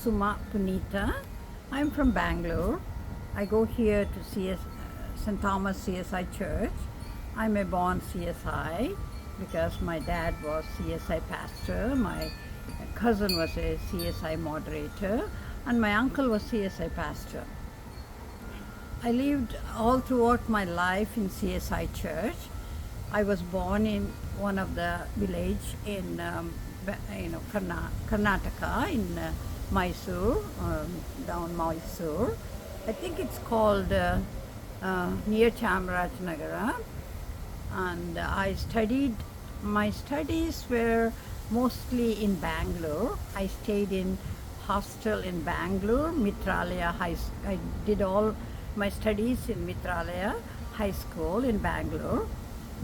Suma Punita. I'm from Bangalore. I go here to St. Thomas CSI Church. I'm a born CSI because my dad was CSI pastor, my cousin was a CSI moderator, and my uncle was CSI pastor. I lived all throughout my life in CSI Church. I was born in one of the village in Karnataka, in Mysore, down Mysore. I think it's called near Chamarajnagara. And my studies were mostly in Bangalore. I stayed in hostel in Bangalore, Mitralaya High School. I did all my studies in Mitralaya High School in Bangalore.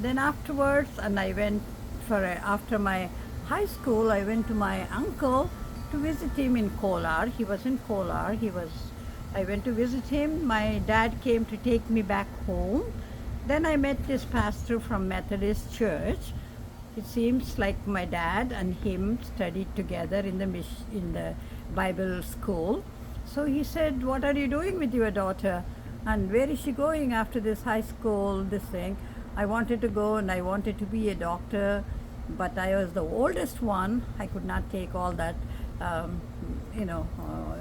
Then afterwards, and I went after my high school, I went to my uncle to visit him in Kolar. He was in Kolar. I went to visit him. My dad came to take me back home. Then I met this pastor from Methodist Church. It seems like my dad and him studied together in the Bible school. So he said, "What are you doing with your daughter? And where is she going after this high school, this thing?" I wanted to go and I wanted to be a doctor, but I was the oldest one. I could not take all that,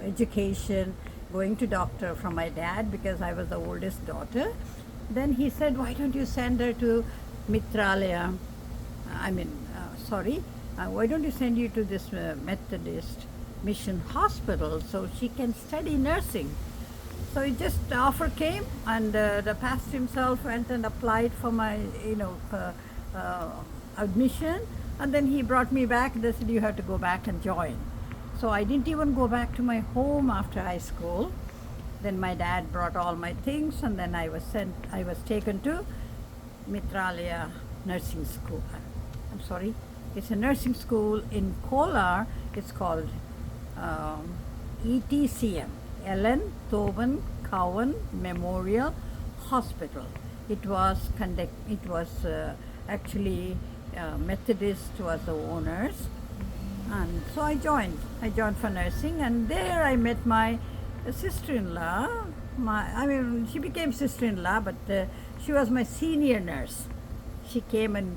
education, going to doctor from my dad because I was the oldest daughter. Then he said, "Why don't you send her to Mitralaya? Why don't you send you to this Methodist Mission Hospital so she can study nursing?" So it just the offer came, and the pastor himself went and applied for my, admission, and then he brought me back. They said, "You have to go back and join." So I didn't even go back to my home after high school. Then my dad brought all my things, and then I was taken to Mitralaya Nursing School. It's a nursing school in Kolar. It's called ETCM, Ellen Thoban Cowan Memorial Hospital. It was actually Methodist was the owners, and so I joined for nursing, and there I met my sister-in-law. She became sister-in-law, but she was my senior nurse. She came and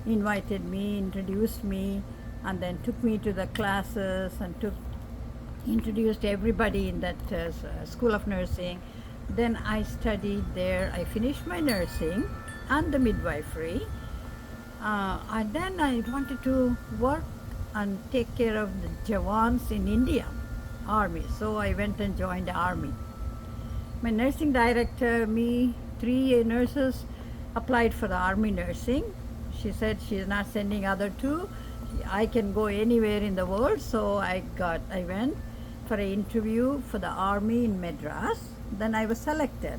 invited me, introduced me, and then took me to the classes and introduced everybody in that school of nursing. Then I studied there. I finished my nursing and the midwifery. And then I wanted to work and take care of the Jawans in India, Army. So I went and joined the Army. My nursing director, three nurses applied for the Army nursing. She said she is not sending other two. I can go anywhere in the world. So I went for an interview for the Army in Madras. Then I was selected.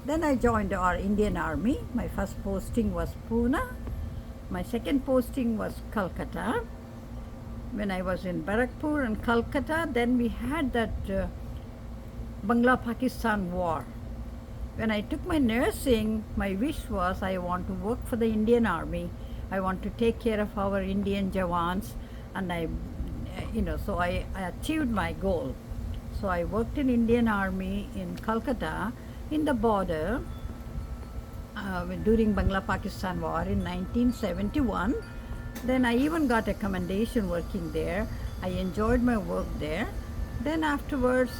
Then I joined our Indian Army. My first posting was Pune. My second posting was Calcutta. When I was in Barakpur and Calcutta, then we had that Bangla-Pakistan war. When I took my nursing, my wish was I want to work for the Indian Army. I want to take care of our Indian Jawans, and so I achieved my goal. So I worked in Indian Army in Calcutta in the border during Bangla-Pakistan war in 1971. Then I even got a commendation working there. I enjoyed my work there. Then afterwards,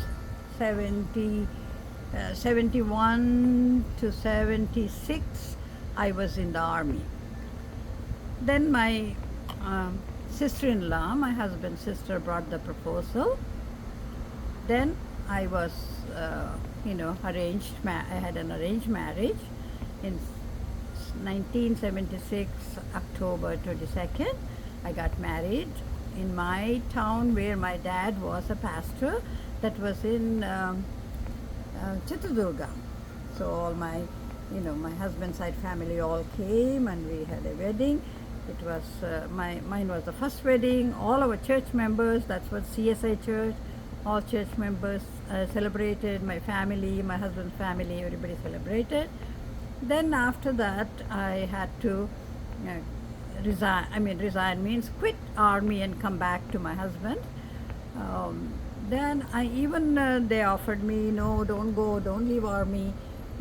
71 to 76, I was in the Army. Then my sister-in-law, my husband's sister, brought the proposal. Then I was, I had an arranged marriage in 1976, October 22nd. I got married in my town where my dad was a pastor. That was in Chitradurga. So all my husband's side family all came, and we had a wedding. It was mine was the first wedding. All our church members, that's what CSI Church, all church members celebrated. My family, my husband's family, everybody celebrated. Then after that, I had to resign. Resign means quit Army and come back to my husband. Then they offered me, no, don't go, don't leave army,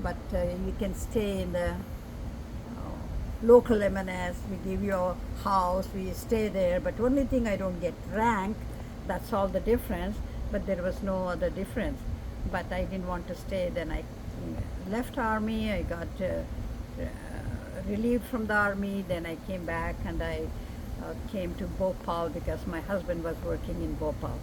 but you can stay in the local M&S. We give you a house, we stay there. But only thing, I don't get rank. That's all the difference. But there was no other difference. But I didn't want to stay. Then I left army. I got relieved from the army. Then I came back and I came to Bhopal because my husband was working in Bhopal.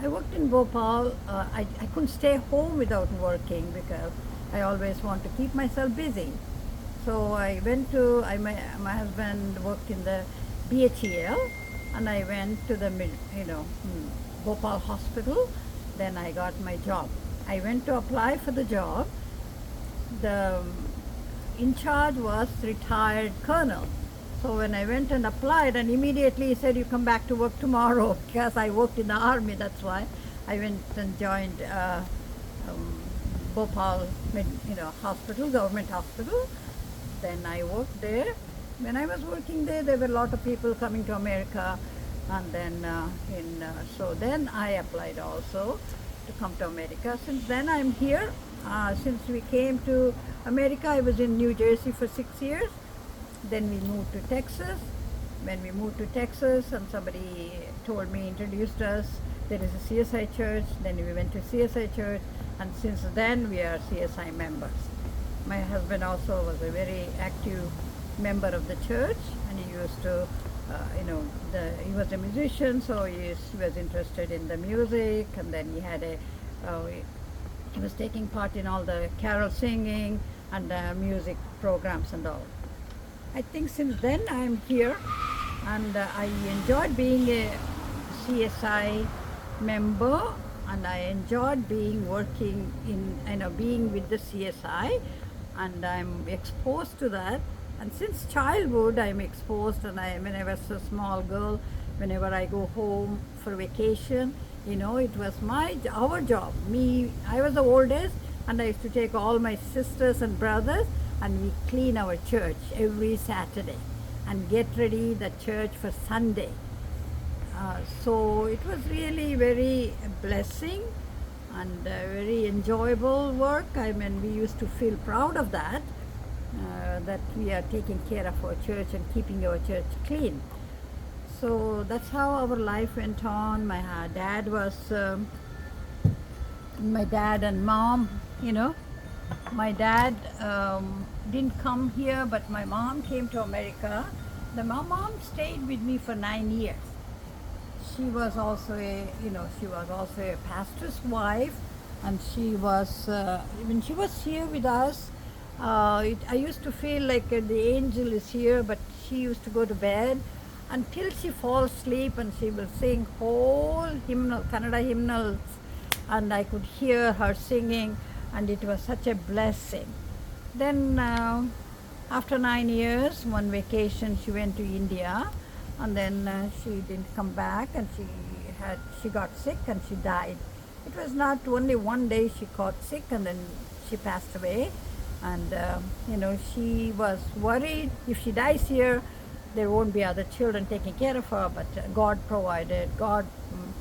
I worked in Bhopal. I couldn't stay home without working because I always want to keep myself busy. So I went to, my husband worked in the BHEL, and I went to the, Bhopal hospital. Then I got my job. I went to apply for the job. The in charge was retired colonel. So when I went and applied, and immediately he said, you come back to work tomorrow, because I worked in the army, that's why. I went and joined Bhopal, hospital, government hospital. Then I worked there. When I was working there were a lot of people coming to America, and then so then I applied also to come to America. Since then I'm here. Since we came to America, I was in New Jersey for 6 years. Then we moved to Texas. When we moved to Texas, and somebody told me, introduced us, there is a CSI church. Then we went to CSI church, and since then we are CSI members. My husband also was a very active member of the church, and he used to, he was a musician, so he was interested in the music, and then he had he was taking part in all the carol singing and music programs and all. I think since then I'm here, and I enjoyed being a CSI member, and I enjoyed being working in, being with the CSI, and I'm exposed to that. And since childhood I'm exposed, and when I was a small girl, whenever I go home for vacation, it was our job. I was the oldest, and I used to take all my sisters and brothers, and we clean our church every Saturday and get ready the church for Sunday. So it was really very blessing and very enjoyable work. We used to feel proud of that, that we are taking care of our church and keeping our church clean. So that's how our life went on. My dad and mom, my dad didn't come here, but my mom came to America. My mom stayed with me for 9 years. She was also a pastor's wife, and she was when she was here with us, I used to feel like the angel is here, but she used to go to bed until she falls asleep, and she will sing whole Kannada hymnals, and I could hear her singing, and it was such a blessing. Then after 9 years, one vacation she went to India, and then she didn't come back, and she got sick and she died. It was not only one day she got sick, and then she passed away. And she was worried, if she dies here, there won't be other children taking care of her, but God provided, God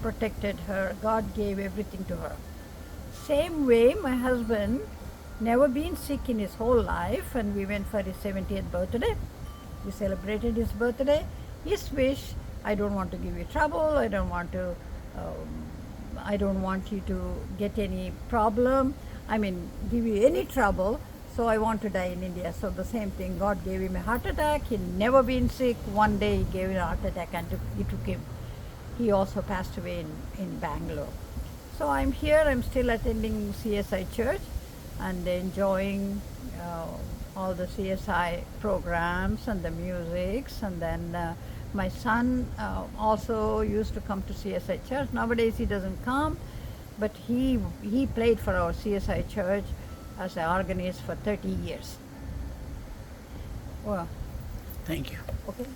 protected her, God gave everything to her. Same way, my husband never been sick in his whole life, and we went for his 70th birthday. We celebrated his birthday. His wish, I don't want to give you trouble, I don't want you to get any problem, give you any trouble, so I want to die in India. So the same thing, God gave him a heart attack. He never been sick. One day he gave him a heart attack, and it took him. He also passed away in Bangalore. So I'm here, I'm still attending CSI church and enjoying all the CSI programs and the musics. And then my son also used to come to CSI church. Nowadays he doesn't come, but he played for our CSI church as an organist for 30 years. Well, Thank you. okay.